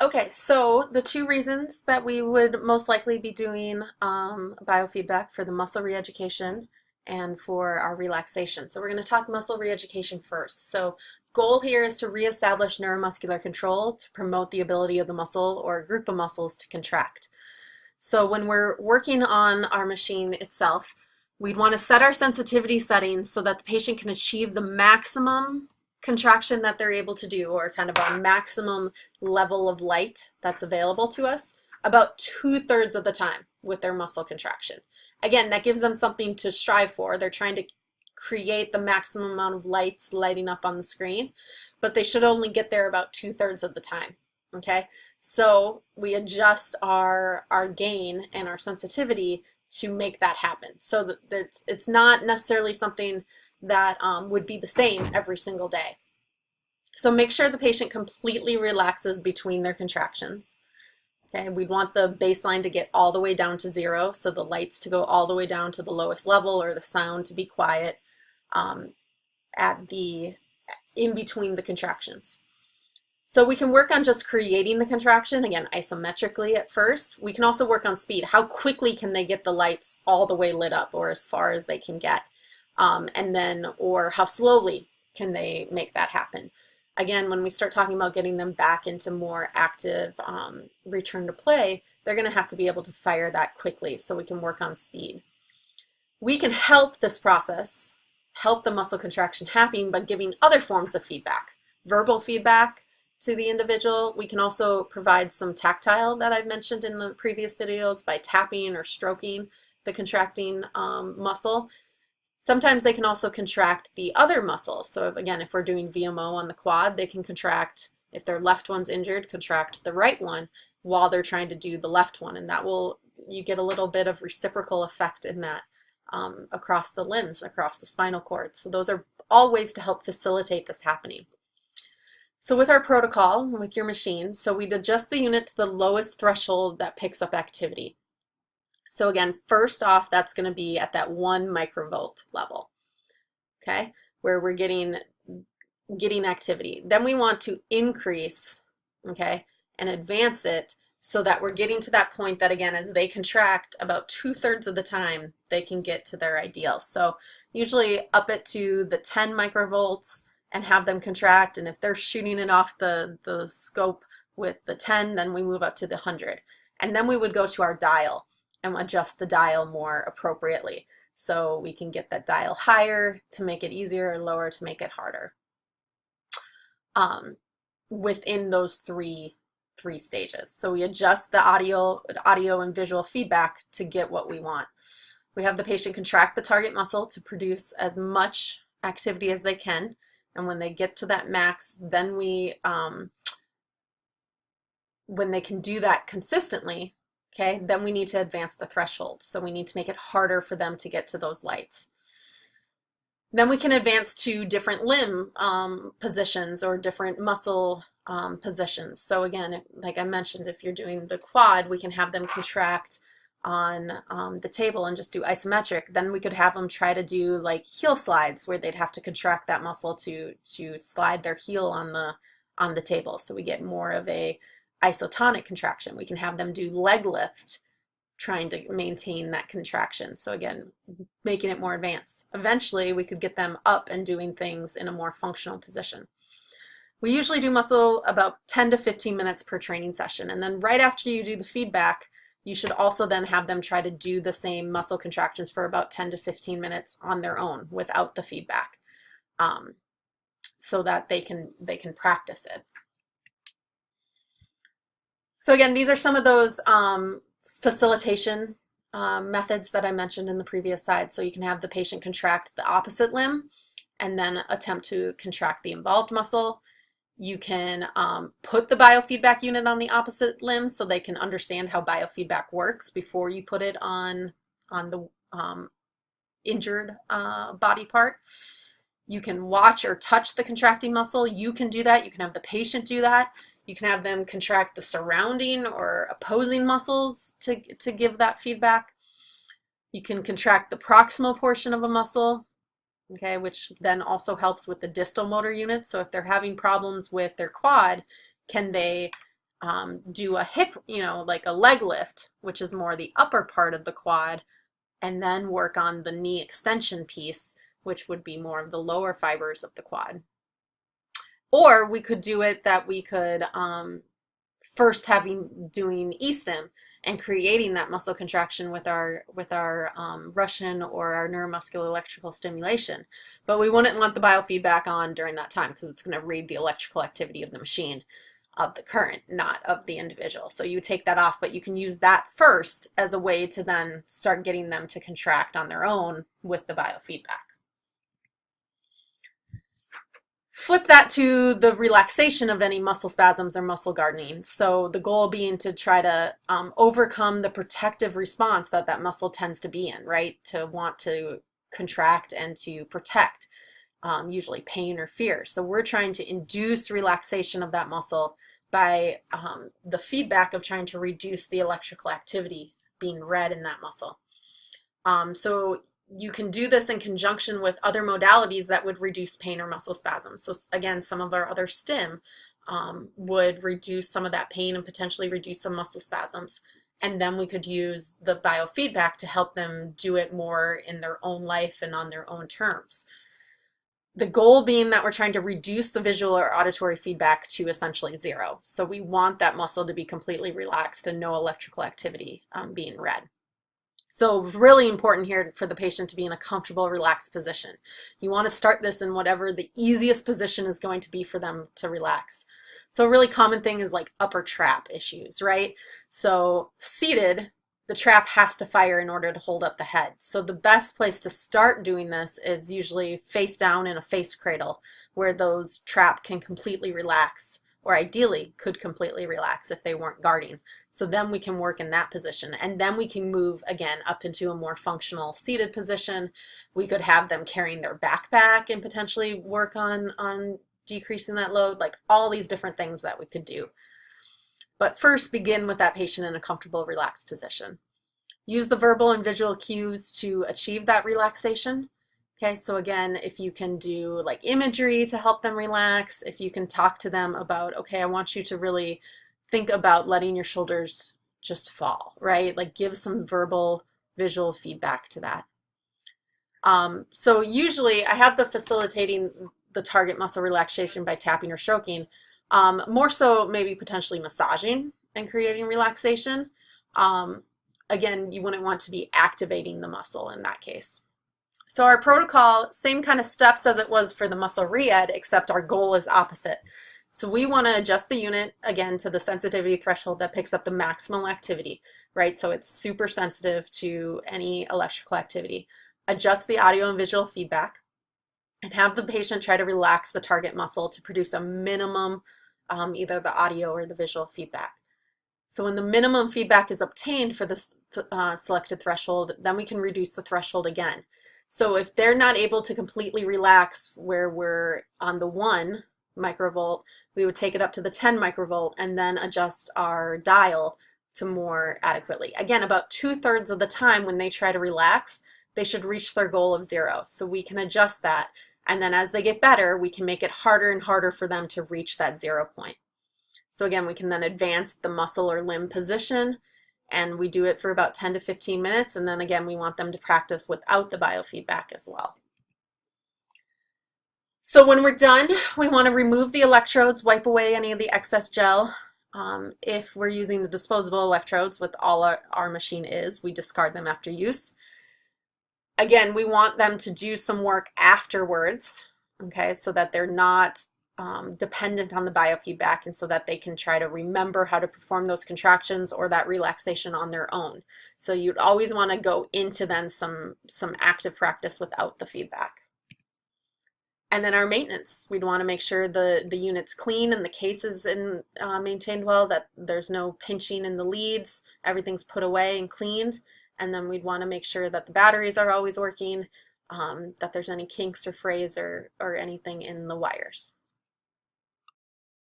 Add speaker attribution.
Speaker 1: Okay, so the two reasons that we would most likely be doing biofeedback for the muscle reeducation and for our relaxation. So we're going to talk muscle reeducation first. So goal here is to reestablish neuromuscular control to promote the ability of the muscle or a group of muscles to contract. So when we're working on our machine itself, we'd want to set our sensitivity settings so that the patient can achieve the maximum contraction that they're able to do, or kind of a maximum level of light that's available to us, about 2/3 of the time with their muscle contraction. Again, that gives them something to strive for. They're trying to create the maximum amount of lights lighting up on the screen, but they should only get there about 2/3 of the time. Okay, so we adjust our gain and our sensitivity to make that happen. So that it's not necessarily something that would be the same every single day. So make sure the patient completely relaxes between their contractions. Okay, we'd want the baseline to get all the way down to 0, so the lights to go all the way down to the lowest level, or the sound to be quiet in between the contractions. So we can work on just creating the contraction, again, isometrically at first. We can also work on speed. How quickly can they get the lights all the way lit up, or as far as they can get? Or how slowly can they make that happen? Again, when we start talking about getting them back into more active return to play, they're going to have to be able to fire that quickly, so we can work on speed. We can help this process, help the muscle contraction happen by giving other forms of feedback. Verbal feedback to the individual. We can also provide some tactile that I've mentioned in the previous videos by tapping or stroking the contracting muscle. Sometimes they can also contract the other muscles. So again, if we're doing VMO on the quad, they can contract, if their left one's injured, contract the right one while they're trying to do the left one. And that will, you get a little bit of reciprocal effect in that across the limbs, across the spinal cord. So those are all ways to help facilitate this happening. So with our protocol, with your machine, so we'd adjust the unit to the lowest threshold that picks up activity. So again, first off, that's going to be at that 1 microvolt level, okay, where we're getting activity. Then we want to increase, okay, and advance it so that we're getting to that point that, again, as they contract, about 2/3 of the time, they can get to their ideal. So usually up it to the 10 microvolts and have them contract. And if they're shooting it off the scope with the 10, then we move up to the 100. And then we would go to our dial and adjust the dial more appropriately. So we can get that dial higher to make it easier, or lower to make it harder. Within those three stages. So we adjust the audio and visual feedback to get what we want. We have the patient contract the target muscle to produce as much activity as they can. And when they get to that max, then when they can do that consistently, okay, then we need to advance the threshold. So we need to make it harder for them to get to those lights. Then we can advance to different limb positions or different muscle positions. So again, like I mentioned, if you're doing the quad, we can have them contract on the table and just do isometric. Then we could have them try to do like heel slides, where they'd have to contract that muscle to slide their heel on the table. So we get more of a isotonic contraction. We can have them do leg lift, trying to maintain that contraction. So again, making it more advanced. Eventually, we could get them up and doing things in a more functional position. We usually do muscle about 10 to 15 minutes per training session. And then right after you do the feedback, you should also then have them try to do the same muscle contractions for about 10 to 15 minutes on their own without the feedback, so that they can practice it. So again, these are some of those facilitation methods that I mentioned in the previous slide. So you can have the patient contract the opposite limb and then attempt to contract the involved muscle. You can put the biofeedback unit on the opposite limb so they can understand how biofeedback works before you put it on the injured body part. You can watch or touch the contracting muscle. You can do that. You can have the patient do that. You can have them contract the surrounding or opposing muscles to give that feedback. You can contract the proximal portion of a muscle, okay, which then also helps with the distal motor unit. So if they're having problems with their quad, can they do a hip, like a leg lift, which is more the upper part of the quad, and then work on the knee extension piece, which would be more of the lower fibers of the quad. Or we could do it that we could first doing E-stim and creating that muscle contraction with our Russian or our neuromuscular electrical stimulation. But we wouldn't want the biofeedback on during that time because it's going to read the electrical activity of the machine, of the current, not of the individual. So you take that off, but you can use that first as a way to then start getting them to contract on their own with the biofeedback. Flip that to the relaxation of any muscle spasms or muscle gardening. So the goal being to try to overcome the protective response that that muscle tends to be in, right? To want to contract and to protect, usually pain or fear. So we're trying to induce relaxation of that muscle by the feedback of trying to reduce the electrical activity being read in that muscle. So you can do this in conjunction with other modalities that would reduce pain or muscle spasms. So again, some of our other stim would reduce some of that pain and potentially reduce some muscle spasms. And then we could use the biofeedback to help them do it more in their own life and on their own terms. The goal being that we're trying to reduce the visual or auditory feedback to essentially zero. So we want that muscle to be completely relaxed and no electrical activity being read. So really important here for the patient to be in a comfortable, relaxed position. You want to start this in whatever the easiest position is going to be for them to relax. So a really common thing is like upper trap issues, right? So seated, the trap has to fire in order to hold up the head. So the best place to start doing this is usually face down in a face cradle where those trap can completely relax, or ideally could completely relax if they weren't guarding. So then we can work in that position, and then we can move again up into a more functional seated position. We could have them carrying their backpack and potentially work on decreasing that load, like all these different things that we could do. But first, begin with that patient in a comfortable, relaxed position. Use the verbal and visual cues to achieve that relaxation. Okay, so again, if you can do like imagery to help them relax, if you can talk to them about, okay, I want you to really think about letting your shoulders just fall, right? Like give some verbal, visual feedback to that. So usually I have the facilitating the target muscle relaxation by tapping or stroking, more so maybe potentially massaging and creating relaxation. Again, you wouldn't want to be activating the muscle in that case. So our protocol, same kind of steps as it was for the muscle re-ed, except our goal is opposite. So we want to adjust the unit, again, to the sensitivity threshold that picks up the maximal activity, right? So it's super sensitive to any electrical activity. Adjust the audio and visual feedback, and have the patient try to relax the target muscle to produce a minimum, either the audio or the visual feedback. So when the minimum feedback is obtained for this selected threshold, then we can reduce the threshold again. So if they're not able to completely relax where we're on the 1 microvolt, we would take it up to the 10 microvolt and then adjust our dial to more adequately. Again, about 2/3 of the time when they try to relax, they should reach their goal of 0. So we can adjust that. And then as they get better, we can make it harder and harder for them to reach that 0 point. So again, we can then advance the muscle or limb position, and we do it for about 10 to 15 minutes. And then again, we want them to practice without the biofeedback as well. So when we're done, we want to remove the electrodes, wipe away any of the excess gel. If we're using the disposable electrodes, with all our machine is, we discard them after use. Again, we want them to do some work afterwards, okay, so that they're not dependent on the biofeedback, and so that they can try to remember how to perform those contractions or that relaxation on their own. So you'd always want to go into then some active practice without the feedback. And then our maintenance, we'd want to make sure the unit's clean and the case is maintained well, that there's no pinching in the leads, everything's put away and cleaned. And then we'd want to make sure that the batteries are always working, that there's any kinks or frays or anything in the wires.